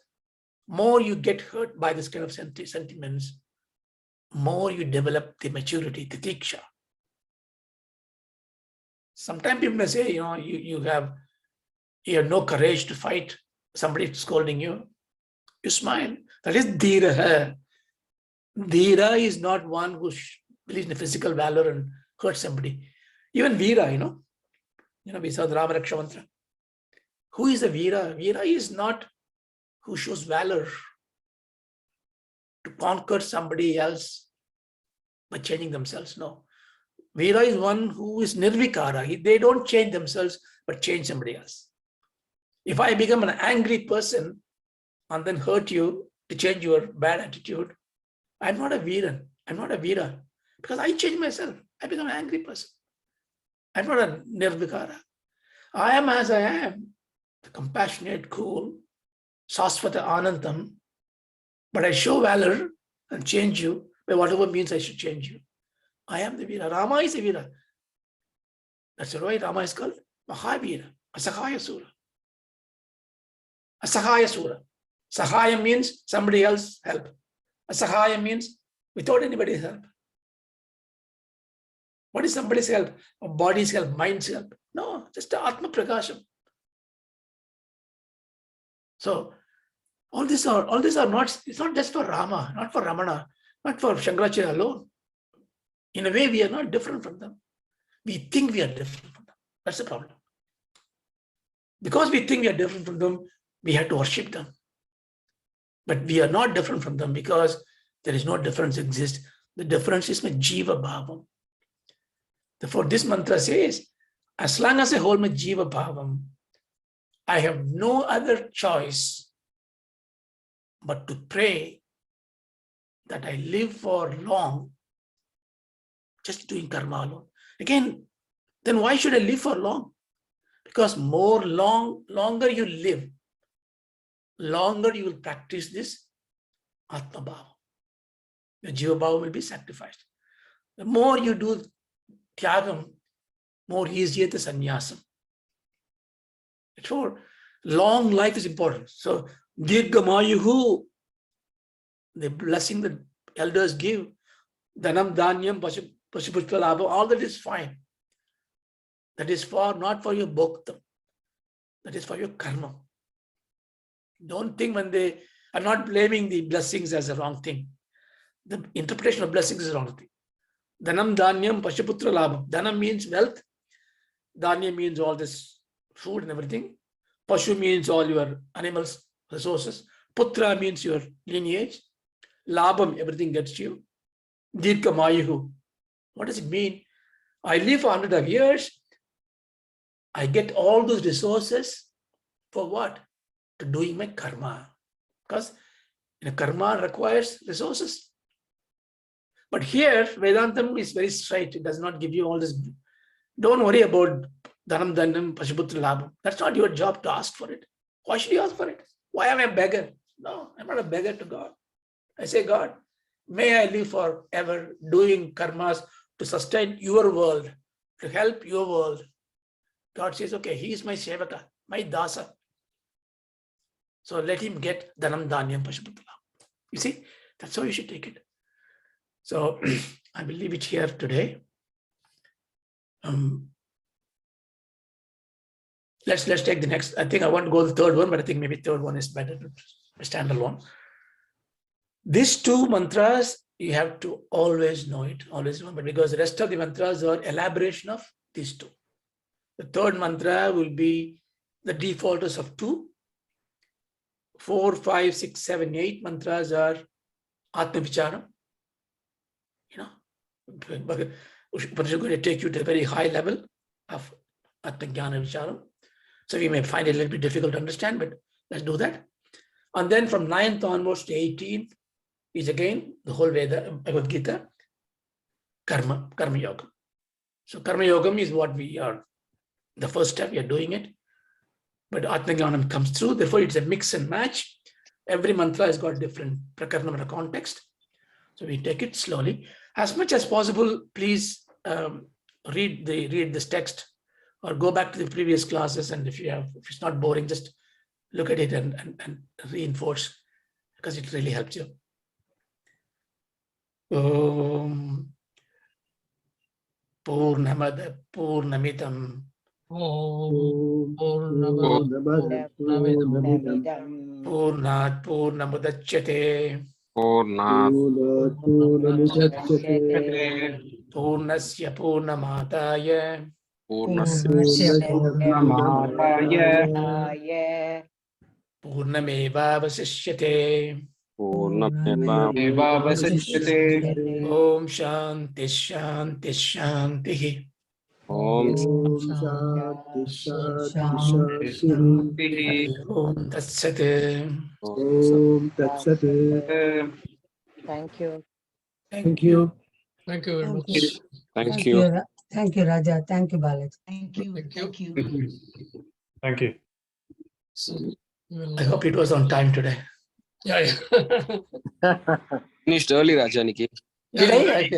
more you get hurt by this kind of sentiments, more you develop the maturity, the tiksha. Sometimes people may say, you have no courage to fight somebody scolding you. You smile. That is dhira. Dhira is not one who believes in physical valor and hurts somebody. Even Veera, we saw the Rama Raksha mantra. Who is a Veera? Veera is not who shows valor to conquer somebody else by changing themselves. No. Veera is one who is nirvikara. They don't change themselves, but change somebody else. If I become an angry person and then hurt you to change your bad attitude, I'm not a Veeran. I'm not a Veera. Because I change myself. I become an angry person. I'm not a nirvikara. I am as I am, compassionate, cool, sasvata anandam, but I show valor and change you by whatever means I should change you. I am the Veera. Rama is a Veera. That's why Rama is called Mahavira, Asahaya Sura. Asahaya Sura. Sahaya means somebody else help. Asahaya means without anybody's help. What is somebody's help? Body's help, mind's help? No, just Atma Prakasham. So all these are not, it's not just for Rama, not for Ramana, not for Shankaracharya alone. In a way, we are not different from them. We think we are different from them. That's the problem. Because we think we are different from them, we have to worship them. But we are not different from them because there is no difference exists. The difference is my Jiva Bhavam. Therefore, this mantra says, as long as I hold my Jiva Bhavam, I have no other choice but to pray that I live for long just doing karma alone. Again, then why should I live for long? Because longer you live, longer you will practice this Atma Bhava. Your Jiva Bhava will be sacrificed. The more you do Tyagam, more easier the sannyasam. Therefore, long life is important. So, Dirgamayuhu, the blessing the elders give, Dhanam, Dhanyam, Pashupushpa Labha, all that is fine. That is not for your bhakta. That is for your karma. Don't think I'm not blaming the blessings as a wrong thing. The interpretation of blessings is a wrong thing. Dhanam, Dhanyam, Pashuputra Labha. Dhanam means wealth. Dhanya means all this food and everything. Pashu means all your animals, resources. Putra means your lineage. Labham, everything gets you. Dirka Mayuhu. What does it mean? I live for 100 of years. I get all those resources for what? To doing my karma. Because karma requires resources. But here, Vedantam is very straight. It does not give you all this. Don't worry about Dhanam, Dhanam, Pashuputra Labham. That's not your job to ask for it. Why should you ask for it? Why am I a beggar? No, I'm not a beggar to God. I say, God, may I live forever doing karmas to sustain your world, to help your world. God says, okay, he is my sevaka, my dasa. So let him get Dhanam, Dhanyam, Pashuputra Labham. You see, that's how you should take it. So I will leave it here today. Let's take the next. I think I want to go to the third one, but I think maybe third one is better to stand alone. These two mantras, you have to always know it, always remember, because the rest of the mantras are elaboration of these two. The third mantra will be the defaulters of 2. 4, 5, 6, 7, 8 mantras are Atma Vicharam. Upanishad is going to take you to a very high level of Atma-Jnana Vicharam. So we may find it a little bit difficult to understand, but let's do that. And then from 9th onwards to 18th is again the whole Veda, Bhagavad Gita, Karma Yoga. So Karma Yoga is what we are, the first step, we are doing it. But Atma-Jnanam comes through, therefore it's a mix and match. Every mantra has got different prakaranam context. So we take it slowly. As much as possible, please read this text or go back to the previous classes. And if it's not boring, just look at it and reinforce, because it really helps you. Purnamada Purnamidam Purnat Purnamudachyate Purnasya Purnamadaya Purnamevavasishyate. Om Shanti Shanti Shanti. Om Shanti Shanti. Om Tat Sat. Om Tat Sat. Thank you. Thank you. Thank you very much. Thank you. Thank you, Raja. Thank you, Balaji. Thank you. Thank you. Thank you. Thank you. So, we will, I hope it was on time today. yeah. Finished early, Rajaniki. Did I?